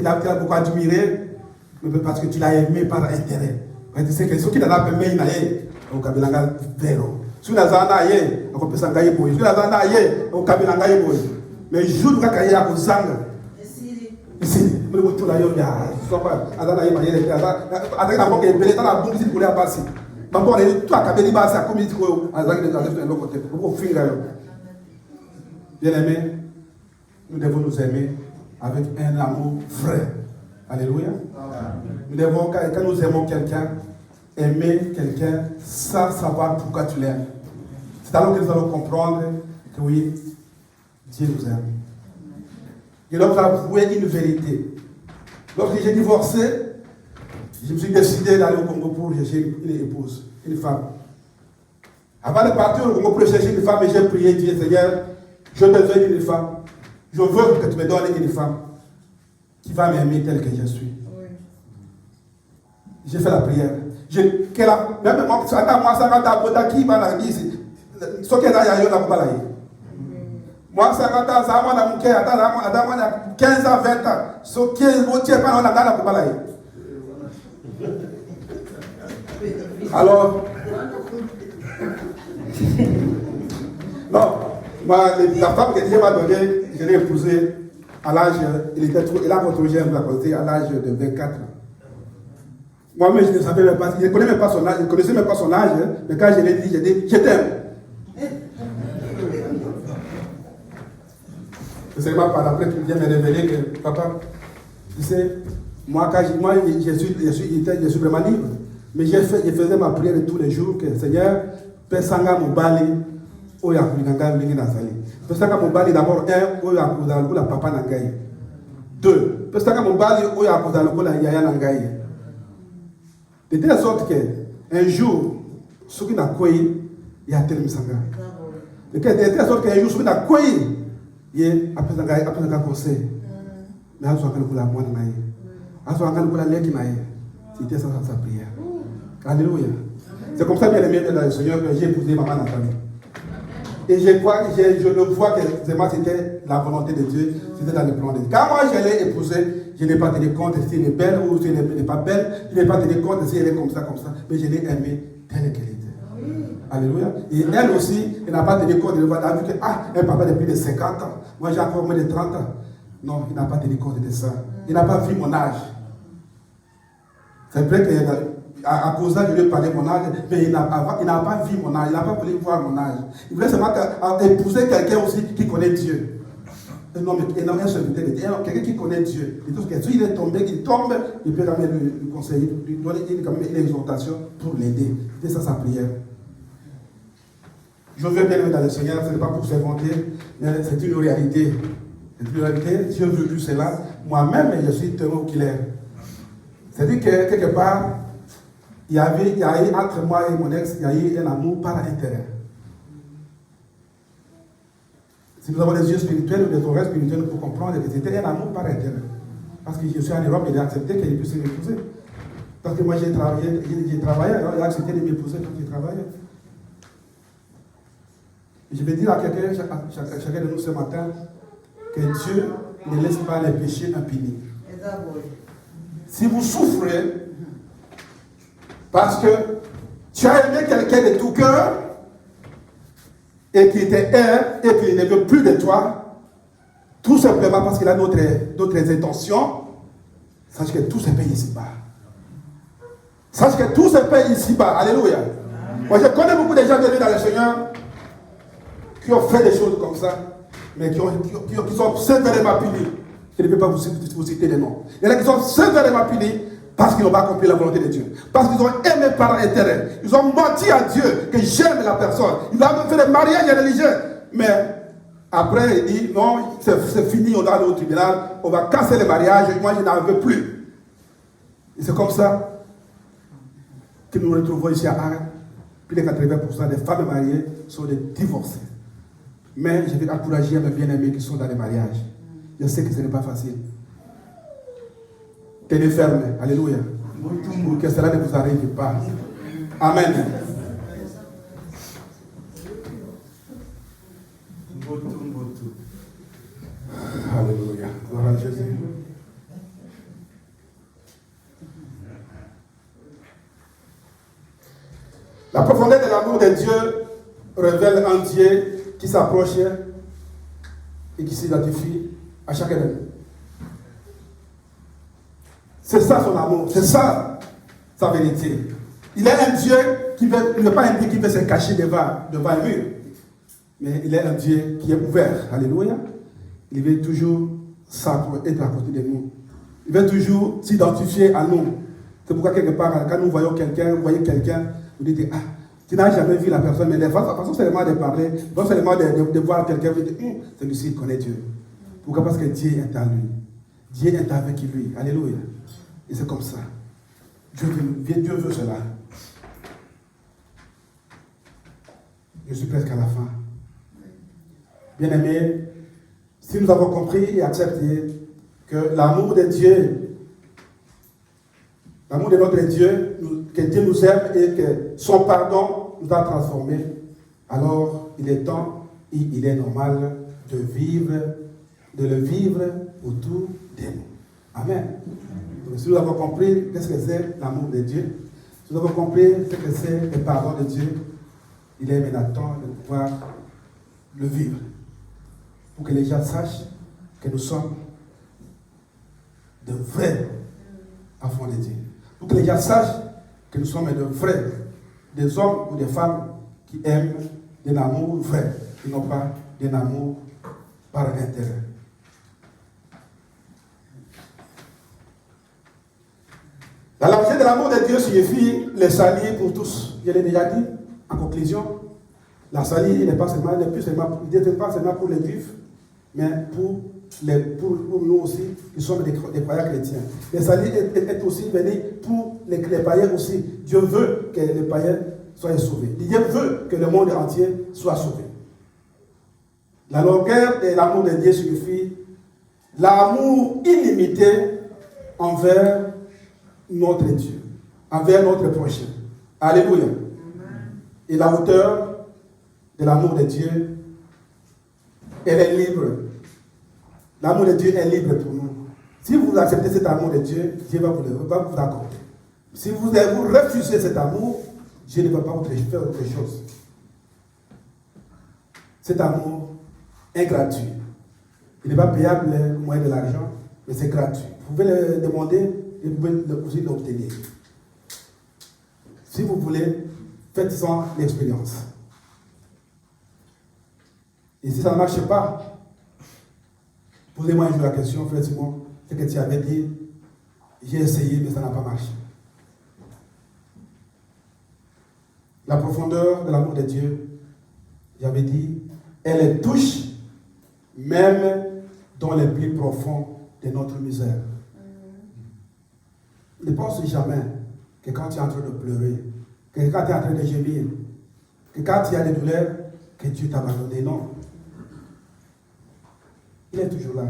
l'as beaucoup admiré, mais parce que tu l'as aimé par intérêt. Tu sais que ceux qui l'ont aimé, ils n'ont pas au Kabilanga Vero. Si vous n'avez pas aimé, on peut s'engager pour eux. Si vous n'avez pas aimé, au Kabilanga pour eux. Mais je joue à Kaya pour Zanga. Ici, je vais tout là, il y a bien aimé, nous devons nous aimer avec un amour vrai. Alléluia. Nous devons, quand nous aimons quelqu'un, aimer quelqu'un sans savoir pourquoi tu l'aimes. C'est alors que nous allons comprendre que oui, Dieu nous aime. Et donc, avouer une vérité. Lorsque j'ai divorcé, je me suis décidé d'aller au Congo pour chercher une épouse, une femme. Avant de partir au Congo pour chercher une femme, j'ai prié Dieu, Seigneur, je besoin d'une femme. Je veux que tu me donnes une femme qui va m'aimer tel que je suis. Oui. J'ai fait la prière. Même moi, ça va qui va la dire. Ce qui est là, il y a un peu. Moi, ça va ça va 15 ans, 20 ans. Ce qui est voté par la Koubalaï. Alors, non, moi, la femme que Dieu m'a donnée, je l'ai épousée à l'âge, il a retrouvé à l'âge de 24 ans. Moi-même, je ne savais même pas, je ne connaissais même pas son âge, mais quand je l'ai dit, j'ai dit, je t'aime. C'est pas par après qu'il vient me révéler que, papa, tu sais, moi, je suis vraiment libre. Mais je faisais ma prière tous les jours que Seigneur, Pesanga Mobali, Oya Kulinganga Mingi Nazali. Pesanga Mobali d'abord, Oya Kudalukula Papa Nangaï. 2. Pesanga Mobali, Oya Kudalukula Yaya Nangaï. De telle sorte qu'un jour, ce qui n'a quoi, il y a tel Misanga. De telle sorte qu'un jour, ce qui n'a quoi, il y a un conseil. Mais il y a un moine. Il y a un lait qui m'a c'était ça sa prière. Alléluia. C'est comme ça, bien aimé dans le Seigneur, que j'ai épousé maman Nathalie. Et je le vois que c'était la volonté de Dieu, c'était dans le plan de Dieu. Quand moi je l'ai épousée, je n'ai pas tenu compte si elle est belle ou si elle n'est pas belle, je n'ai pas tenu compte si elle est comme ça, mais je l'ai aimée telle qu'elle était. Alléluia. Et elle aussi, elle n'a pas tenu compte, elle a vu que, elle papa depuis de 50 ans, moi j'ai encore moins de 30 ans. Non, il n'a pas tenu compte de ça. Il n'a pas vu mon âge. C'est vrai qu'à cause de je lui ai parlé de mon âge, mais il n'a pas vu mon âge, il n'a pas voulu voir mon âge. Il voulait seulement épouser quelqu'un aussi qui connaît Dieu. Non, mais un serviteur de Dieu, quelqu'un qui connaît Dieu. Et tout ce que il est tombé, il tombe, il peut quand même lui conseiller, lui donner quand même une exhortation pour l'aider. C'est ça sa prière. Je veux bien aimer dans le Seigneur, ce n'est pas pour se vanter, mais c'est une réalité. C'est une réalité, Dieu veut plus cela. Moi-même, je suis tellement oculaire. C'est-à-dire que quelque part, il y a eu entre moi et mon ex, il y a eu un amour par intérêt. Si nous avons des yeux spirituels ou des oreilles spirituelles pour comprendre que c'était un amour par intérêt. Parce que je suis en Europe, il a accepté qu'il puisse m'épouser. Parce que moi j'ai travaillé, alors il a accepté de m'épouser quand j'ai travaillé. Je vais dire à chacun de nous ce matin que Dieu ne laisse pas les péchés impunis. Si vous souffrez parce que tu as aimé quelqu'un de tout cœur et qu'il te hait et qu'il ne veut plus de toi, tout simplement parce qu'il a d'autres intentions, sache que tout se paye ici-bas. Sache que tout se paye ici-bas. Alléluia. Moi, je connais beaucoup de gens venus dans le Seigneur qui ont fait des choses comme ça, mais qui sont sévèrement punis. Je ne vais pas vous citer les noms. Il y en a qui sont sévèrement punis parce qu'ils n'ont pas compris la volonté de Dieu. Parce qu'ils ont aimé par intérêt. Ils ont menti à Dieu que j'aime la personne. Ils ont fait des mariages religieux. Mais après, il dit non, c'est fini, on va aller au tribunal, on va casser les mariages, moi je n'en veux plus. Et c'est comme ça que nous nous retrouvons ici à Arles. Plus de 80% des femmes mariées sont des divorcées. Mais je vais encourager mes bien-aimés qui sont dans les mariages. Je sais que ce n'est pas facile. Tenez ferme. Alléluia. Pour que cela ne vous arrive pas. Amen. Alléluia. Gloire à Jésus. La profondeur de l'amour de Dieu révèle un Dieu qui s'approche et qui s'identifie à chacun de nous. C'est ça son amour, c'est ça sa vérité. Il est un Dieu qui n'est pas un Dieu qui veut se cacher devant un mur, mais il est un Dieu qui est ouvert. Alléluia. Il veut toujours être à côté de nous. Il veut toujours s'identifier à nous. C'est pourquoi quelque part, quand nous voyons quelqu'un, vous voyez quelqu'un, vous dites, ah, tu n'as jamais vu la personne, mais la façon seulement de parler, non seulement de voir quelqu'un, vous dites, celui-ci il connaît Dieu. Pourquoi? Parce que Dieu est en lui. Dieu est avec lui. Alléluia. Et c'est comme ça. Dieu veut cela. Je suis presque à la fin. Bien-aimés, si nous avons compris et accepté que l'amour de Dieu, l'amour de notre Dieu, que Dieu nous aime et que son pardon nous a transformés, alors il est temps et il est normal de le vivre autour de nous. Amen. Donc, si nous avons compris qu'est-ce que c'est l'amour de Dieu, si nous avons compris ce que c'est le pardon de Dieu, il est maintenant temps de pouvoir le vivre. Pour que les gens sachent que nous sommes de vrais enfants de Dieu. Pour que les gens sachent que nous sommes de vrais, des hommes ou des femmes qui aiment d'un amour vrai, et non pas d'un amour par intérêt. La largeur de l'amour de Dieu signifie le salut pour tous. Je l'ai déjà dit en conclusion. La salut n'est pas seulement pour les Juifs, mais pour nous aussi, qui sommes des croyants chrétiens. Le salut est aussi venu pour les païens aussi. Dieu veut que les païens soient sauvés. Dieu veut que le monde entier soit sauvé. La longueur de l'amour de Dieu signifie l'amour illimité envers notre Dieu, envers notre prochain. Alléluia. Et la hauteur de l'amour de Dieu, elle est libre. L'amour de Dieu est libre pour nous. Si vous acceptez cet amour de Dieu, Dieu va vous accorder. Si vous refusez cet amour, Dieu ne va pas vous faire autre chose. Cet amour est gratuit. Il n'est pas payable au moyen de l'argent, mais c'est gratuit. Vous pouvez le demander et vous pouvez aussi l'obtenir. Si vous voulez, faites-en l'expérience. Et si ça ne marche pas, posez-moi un jour la question, frère Simon, ce que tu avais dit, j'ai essayé, mais ça n'a pas marché. La profondeur de l'amour de Dieu, j'avais dit, elle touche même dans les plus profonds de notre misère. Ne pense jamais que quand tu es en train de pleurer, que quand tu es en train de gémir, que quand il y a des douleurs, que Dieu t'a abandonné. Non. Il est toujours là.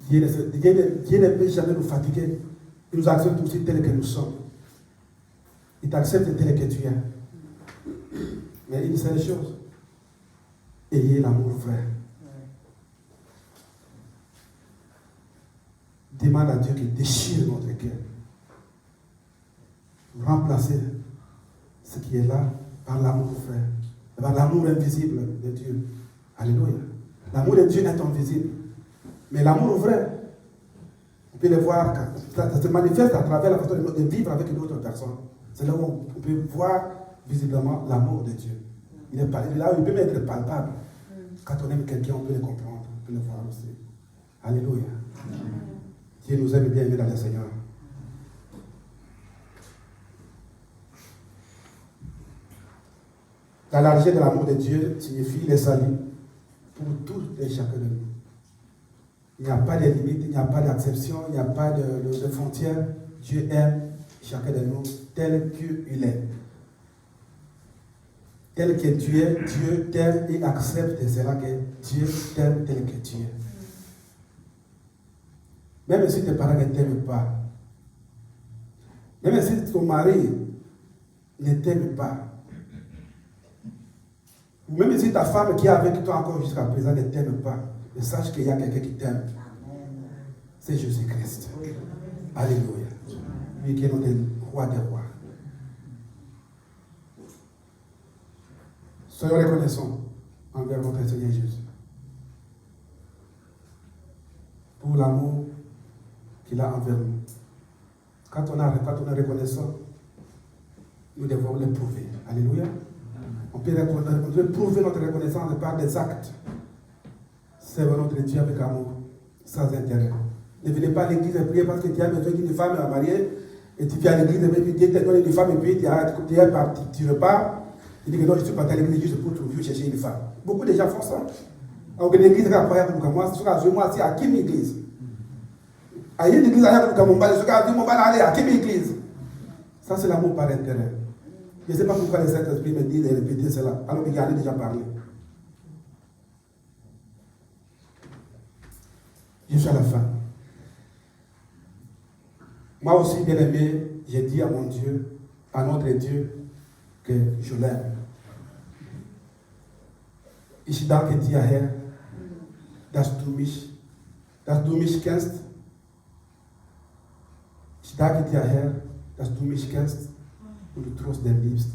Dieu ne peut jamais nous fatiguer. Il nous accepte aussi tels que nous sommes. Il t'accepte tel que tu es. Mais une seule chose. Ayez l'amour vrai. Demande à Dieu qu'il déchire notre cœur. Remplacer ce qui est là par l'amour vrai. Par l'amour invisible de Dieu. Alléluia. L'amour de Dieu est invisible. Mais l'amour vrai, on peut le voir, ça se manifeste à travers la façon de vivre avec une autre personne. C'est là où on peut voir visiblement l'amour de Dieu. Il est là où il peut même être palpable. Quand on aime quelqu'un, on peut le comprendre, on peut le voir aussi. Alléluia. Dieu nous aime bien aimés dans le Seigneur. La largeur de l'amour de Dieu signifie le salut pour tous et chacun de nous. Il n'y a pas de limite, il n'y a pas d'acception, il n'y a pas de frontières. Dieu aime chacun de nous tel qu'il est. Tel que tu es, Dieu t'aime et accepte cela que Dieu t'aime tel que tu es. Même si tes parents ne t'aiment pas, même si ton mari ne t'aime pas, ou même si ta femme qui est avec toi encore jusqu'à présent ne t'aime pas, mais sache qu'il y a quelqu'un qui t'aime. C'est Jésus-Christ. Alléluia. Lui qui est notre roi des rois. Soyons reconnaissants envers notre Seigneur Jésus pour l'amour qu'il a envers nous. Quand on est reconnaissant, nous devons le prouver. Alléluia. On peut prouver notre reconnaissance par des actes. Servons notre Dieu avec amour, sans intérêt. Ne venez pas à l'église et prier parce que tu as besoin d'une femme à marier et tu viens à l'église et puis Dieu te donne une femme et puis tu es parti, tu repars. Il dit que non, je suis parti à l'église juste pour trouver, chercher une femme. Beaucoup de gens font ça. Alors que l'église est incroyable comme moi, c'est à qui l'église? À une église à Kamumba, je suis à aller à qui l'église? Ça, c'est l'amour par intérêt. Je ne sais pas pourquoi les Saint-Esprit me disent de répéter cela, alors qu'il y en a déjà parlé. Je suis à la fin. Moi aussi, bien aimé, j'ai dit à mon Dieu, à notre Dieu, que je l'aime. Ich danke dir, Herr, dass du mich kennst. Ich danke dir, Herr, dass du mich kennst und du trotzdem liebst.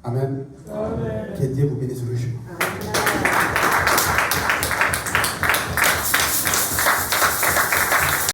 Amen. Amen. Que Dieu vous bénisse richement.